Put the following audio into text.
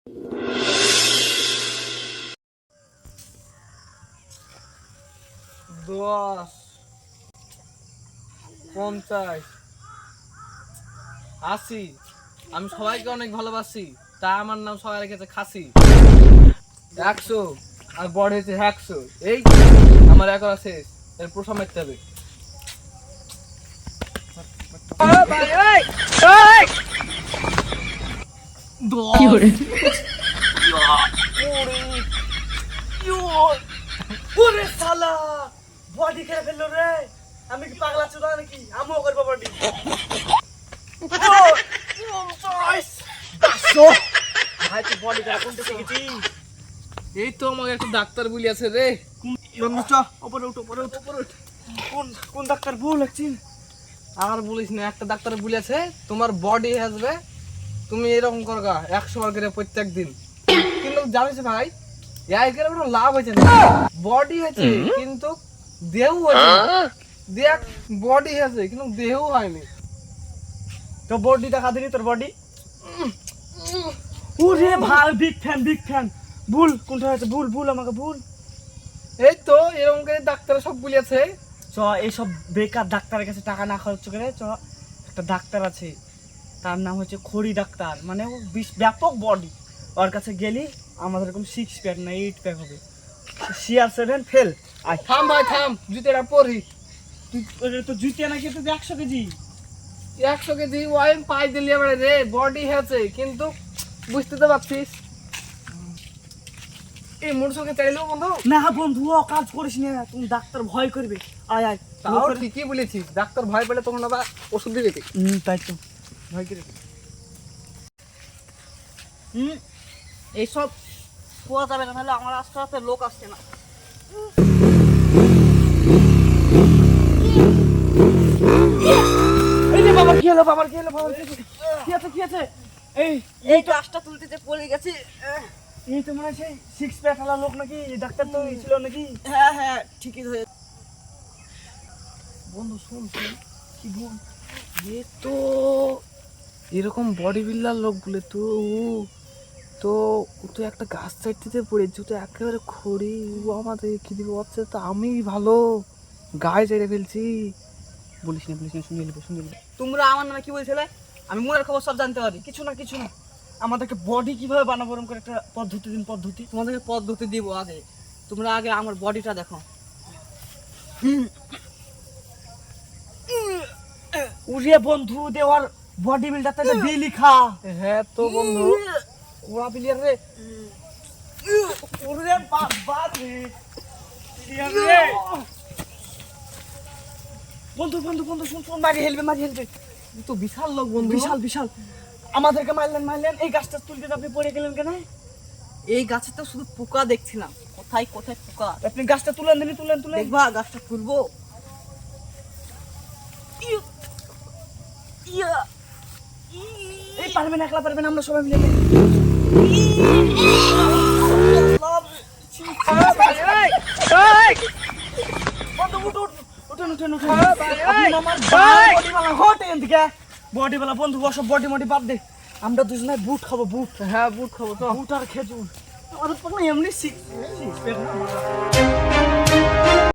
10, 50, 80। আমি সবাইকে অনেক ভালোবাসি, তাই আমার নাম সবাই রেখেছে খাসি। 100 আর বড় হয়েছে 100। এই আমার একরা শেষ, এর প্রথম মারতে হবে। ওরে শালা বডি খেয়ে ফেললো রে। আমি কি পাগলা চোদা নাকি? আমিও করবো বডি। ভাই তুই বডি খেলা কোনটা শিখেছি? এই তো আমাকে একটা ডাক্তার বলিয়াছে রে। উপরে উঠ, উপরে উঠ, উপরে উঠ। কোন ডাক্তার ভুল লাগছি? আর বলিস না, একটা ডাক্তার বলেছে তোমার বডি আসবে, তুমি এরকম করগা 100 বার করে প্রত্যেক দিন। কিন্তু জানিস ভাই, এই করে কোনো লাভ হয়েছে না। বডি হয়েছে কিন্তু দেহ হয়েছে না। দেখ বডি হয়েছে কিন্তু দেহ হয়নি। তো বডি দেখা দিলি তোর বডি। ওরে ভাই বিগ ফ্যান, বিগ ফ্যান। ভুল কোনটা হয়েছে? ভুল ভুল আমাকে ভুল। এই তো এরকম করে ডাক্তার সব বলেছে। চ এইসব বেকার ডাক্তারের কাছে টাকা না খরচ করে চ, একটা ডাক্তার আছে, তার নাম হচ্ছে খড়ি ডাক্তার। মানে ও ব্যাপক বডি। ওর কাছে গেলি আমাদের এরকম 6 প্যাক না 8 প্যাক হবে। CR7 fail. আয় থাম ভাই থাম, জুতেটা পরি। তুই তো জুতিয়া নাকি? তুই 100 কেজি। 100 কেজি ওয়াই পাই দিলি এবারে রে, বডি হয়েছে কিন্তু বুঝতে তো পারছিস। এই মোর সঙ্গে চাইলেও বন্ধু। না বন্ধু ও কাজ করিস না, তুমি ডাক্তার ভয় করবে। আয় আয়। তাও ঠিকই বলেছিস, ডাক্তার ভয় পেলে তখন আবার ওষুধ দিবে কি? তাই তো ভয় করে। এইসব পোয়া যাবে না, তাহলে আমার আস্তে আস্তে লোক আসছে না। এই যে বাবা কি হলো? বাবার কি হলো? বাবার কি আছে? কি আছে? এই গাছটা তুলতে যে পড়ে গেছে। এই তো মনে হচ্ছে 6 প্যাক ওয়ালা লোক নাকি? ডাক্তার তো ছিল নাকি? হ্যাঁ হ্যাঁ ঠিকই হয়েছে। বন্ধু শুন শুন, কি বল, এ তো এরকম বডি বিল্ডার লোক বলে তো তো ও তো একটা গাছ চাইতে পড়েছে, তো একেবারে খড়ি। ও আমাদের কি দিবে হচ্ছে, তো আমি ভালো গায়ে চেড়ে ফেলছি। বলিস না শুনে নেবো শুনে নেবো। তোমরা আমার নামে কি বলছিলে? আমি মনের খবর সব জানতে পারি। কিছু না কিছু না, আমাদেরকে বডি কিভাবে বানাবো এরকম করে একটা পদ্ধতি দিন। পদ্ধতি তোমাদেরকে পদ্ধতি দিব। আগে তোমরা আগে আমার বডিটা দেখো। উড়িয়ে বন্ধু দেওয়ার বডি বিল্ডারটা বি লিখা। হ্যাঁ তো বন্ধু, ওরা প্লেয়ার রে। ওরে বাবা রে প্লেয়ার রে। বন্ধু বন্ধু বন্ধু শুন শুন, মারি হেলবে মারি হেলবে। তো বিশাল লোক বন্ধু, বিশাল বিশাল। আমাদেরকে মারলেন। এই গাছটা তুলতে আপনি পড়ে গেলেন কেন? এই গাছে তো শুধু পোকা দেখছিলাম। কোথায় কোথায় পোকা? আপনি গাছটা তুলেন দিলি, তুলেন দেখবা গাছটা তুলবো। এই পারবেন, একলা পারবেন, আমরা সবাই মিলে। বডিওয়ালা বন্ধু সব বডি বাদ দে। আমরা দুজনে বুট খাবো। বুট, হ্যাঁ বুট খাবো তো। বুট আর খেজুর। আমাদের এমনি